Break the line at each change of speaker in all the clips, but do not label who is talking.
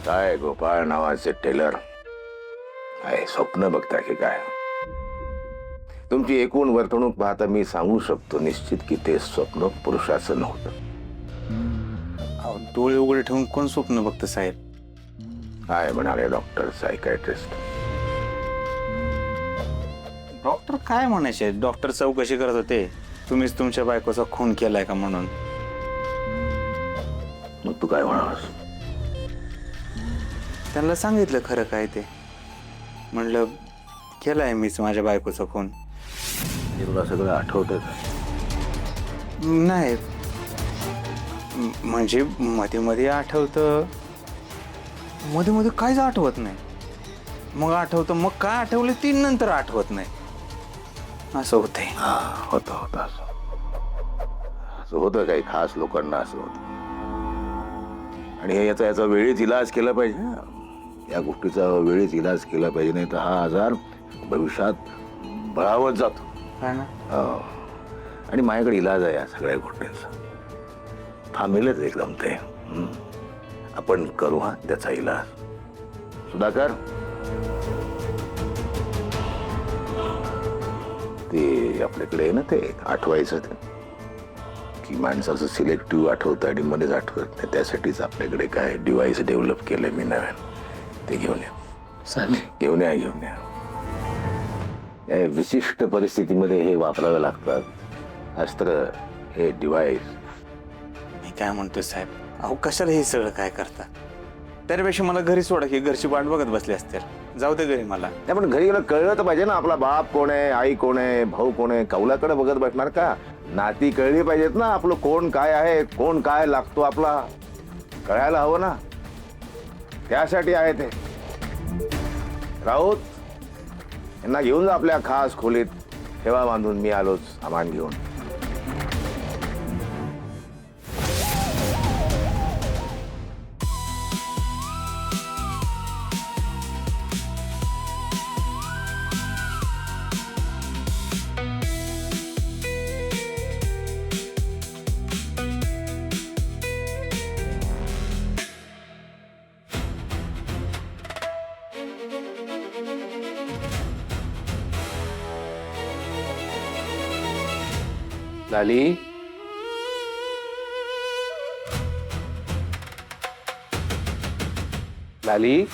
काय गोपाळ नावाचे टेलर काय स्वप्न बघता की काय? तुमची एकूण वर्तणूक पाहता मी सांगू शकतो निश्चित की ते स्वप्न पुरुषाचं नव्हतं.
अहो, डोळे उघडे ठेवून कोण स्वप्न बघतं साहेब?
काय म्हणाले डॉक्टर सायकॅट्रिस्ट?
डॉक्टर काय म्हणायचे? डॉक्टर चौकशी करत होते तुम्हीच तुमच्या बायकोचा खून केलाय का म्हणून.
मग तू काय म्हणालास?
त्यांना सांगितलं खरं काय ते. म्हणलं केलाय मीच माझ्या बायकोचा खून.
हे तुला सगळं आठवतं का?
नाही म्हणजे मध्ये मध्ये आठवतं, मध्ये मध्ये काहीच आठवत नाही. मग आठवतं, मग काय आठवलं ती नंतर आठवत नाही. असं होतंय.
होतं होतं असं होतं. काही खास लोकांना असं होतं. आणि हे याचा वेळीच इलाज केला पाहिजे. या गोष्टीचा वेळीच इलाज केला पाहिजे, नाही तर हा आजार भविष्यात बळावत जातो.
काय ना?
आणि माझ्याकडे इलाज आहे या सगळ्या गोष्टींचा. थांबेलच एकदम ते. आपण करू हा त्याचा इलाज. सुधाकर, ते आपल्याकडे आहे ना ते आठवायचं ते की माणसाचं सिलेक्टिव्ह आठवतं आणि मध्येच आठवत नाही. त्यासाठीच आपल्याकडे काय डिव्हाइस डेव्हलप केलंय मी नव्यान. ते घेऊन या. घेऊन या. या विशिष्ट परिस्थितीमध्ये हे वापरावे लागतात अस्त्र, हे डिव्हाइस.
मी काय म्हणतोय साहेब, अहो कशाला हे सगळं काय करता? त्यापेक्षा मला घरी सोडा की घरची वाट बघत बसली असतील. जाऊ दे घरी मला.
नाही पण घरी गेलं कळलं तर पाहिजे ना आपला बाप कोण आहे, आई कोण आहे, भाऊ कोण आहे. कौलाकडे बघत बसणार का? नाती कळली पाहिजेत ना. आपलं कोण काय आहे, कोण काय लागतो आपला कळायला हवं ना. त्यासाठी आहे ते. राऊत यांना घेऊन जा आपल्या खास खोलीत. ठेवा बांधून, मी आलोच सामान घेऊन.
लाली, लाली,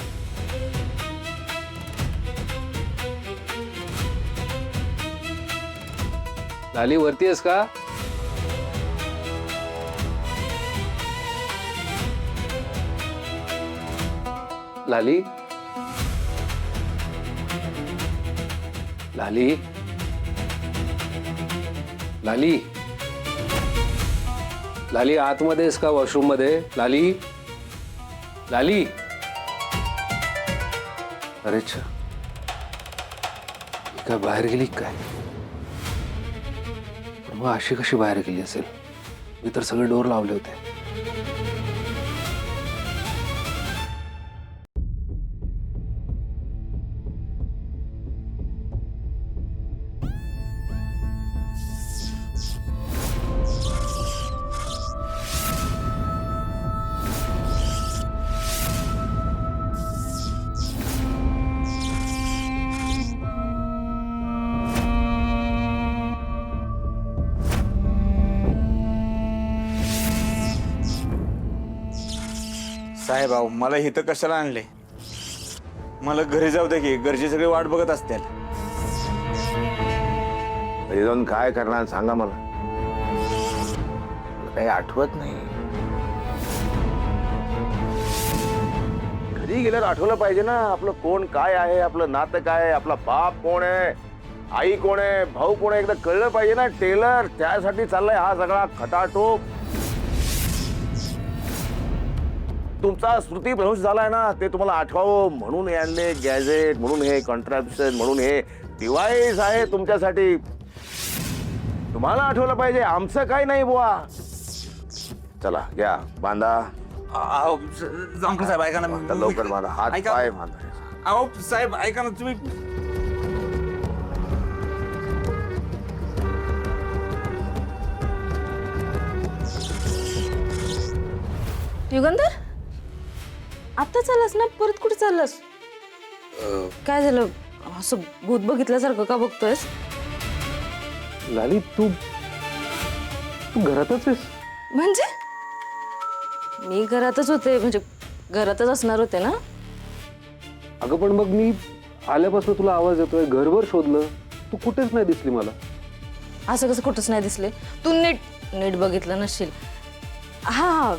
लाली वरती आहेस का? लाली, लाली, लाली, लाली आतमध्ये आहेस का वॉशरूम मध्ये? लाली, लाली. अरे अच्छा, ही काय बाहेर गेली काय? पण मग अशी कशी बाहेर गेली असेल? मी तर सगळे डोर लावले होते.
साहेब अहो मला इथं कशाला आणले? मला घरी जाऊ दे की घरची सगळी वाट बघत असतील.
घरी जाऊन काय करणार सांगा मला. काही आठवत नाही. घरी गेल्यावर आठवलं पाहिजे ना आपलं कोण काय आहे, आपलं नातं काय आहे, आपला बाप कोण आहे, आई कोण आहे, भाऊ कोण आहे, एकदा कळलं पाहिजे ना. टेलर त्यासाठी चाललाय हा सगळा खटाटोप. तुमचा स्मृतीभ्रंश झालाय ना. ते तुम्हाला आठवावं म्हणून हे आणले गॅजेट, म्हणून हे कॉन्ट्रॅप्शन, म्हणून हे डिव्हाइस आहे तुमच्यासाठी. तुम्हाला आठवलं पाहिजे, आमचं काही नाही बुवा. चला घ्या बांधा.
अहो जामकर साहेब ऐका ना.
आता लवकर बांधा. हात
ऐका.
पाय बांधा.
अहो साहेब ऐका ना तुम्ही.
युगंधर आता चाललास ना, परत कुठे चाललास? काय झालं? असं भूत बघितल्यासारखं का बघतोयस?
लाली तू तू घरातच आहेस?
म्हणजे मी घरातच होते, म्हणजे घरातच असणार होते ना.
अगं पण मग मी आल्यापासून तुला आवाज येतोय, घरभर शोधलं, तू कुठेच नाही दिसली मला.
असं कसं कुठंच नाही दिसले? तू नीट नीट बघितलं नसशील. हा,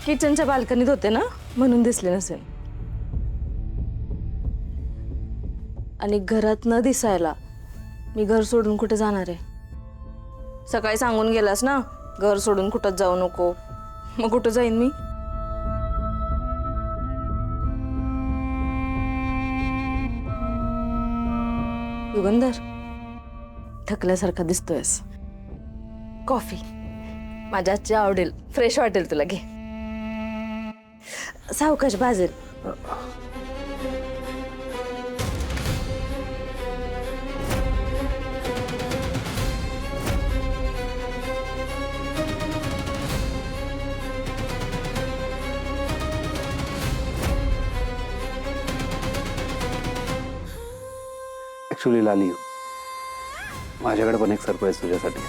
किचनच्या बाल्कनीत होते ना, म्हणून दिसले नसेल. आणि घरात न दिसायला मी घर सोडून कुठे जाणार आहे? सकाळी सांगून गेलास ना, घर सोडून कुठंच जाऊ नको. मग कुठं जाईन मी? युगंधर, थकल्यासारखा दिसतोयस. कॉफी माझ्या आजची आवडेल, फ्रेश वाटेल तुला. घे, सावकाश भाजेल.
ऍक्च्युली लाली, माझ्याकडे पण एक सरप्राईज तुझ्यासाठी.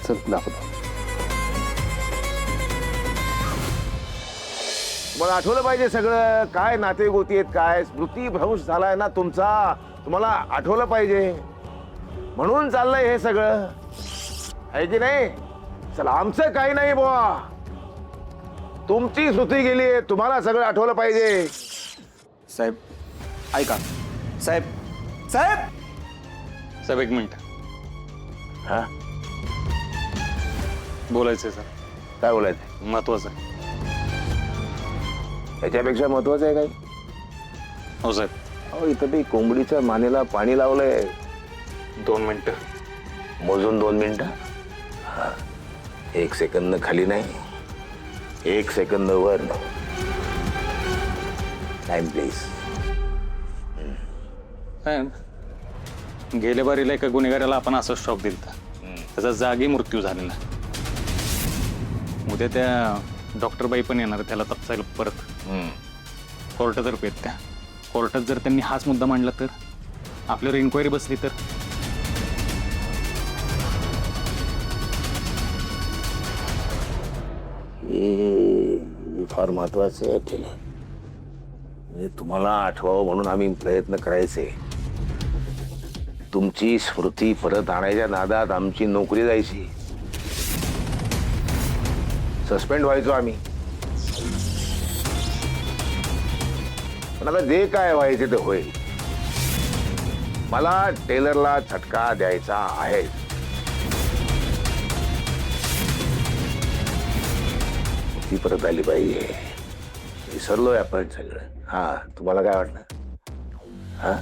चल दाखवतो.
मला आठवलं पाहिजे सगळं. काय नाते गोती आहेत, काय स्मृतीभ्रंश झालाय ना तुमचा. तुम्हाला आठवलं पाहिजे म्हणून चाललंय हे सगळं, आहे की नाही? चला, आमचं काही नाही बुवा. तुमची स्मृती गेली, तुम्हाला सगळं आठवलं पाहिजे.
साहेब ऐका. साहेब साहेब साहेब, एक मिनिट
हा,
बोलायचंय सर.
काय बोलायचं?
महत्वाचं आहे.
याच्यापेक्षा महत्वाचं आहे काय?
हो साहेब.
अहो, इथं मी कोंबडीच्या मानेला पाणी लावलंय.
2 मिनिटं.
मोजून 2 मिनिटं. हा, 1 सेकंद खाली नाही, 1 सेकंद वर नाही. Time please.
गेल्या बारीला एका गुन्हेगाराला आपण असं शॉक दिलता. त्याचा जागी मृत्यू झालेला. उद्या त्या डॉक्टरबाई पण येणार त्याला तपासायला परत. कोर्टातर्फे आहेत त्या. कोर्टात जर त्यांनी हाच मुद्दा मांडला तर, आपल्यावर इन्क्वायरी बसली तर.
हे फार महत्वाचं आहे आपल्याला. म्हणजे तुम्हाला आठवावं म्हणून आम्ही प्रयत्न करायचे. तुमची स्मृती परत आणायच्या नादात आमची नोकरी जायची. सस्पेंड व्हायचो आम्ही. पण आता जे काय व्हायचे ते होईल. मला टेलरला झटका द्यायचा आहे. ती परत आली पाहिजे. विसरलोय आपण सगळं. हा, तुम्हाला काय वाटलं? हा,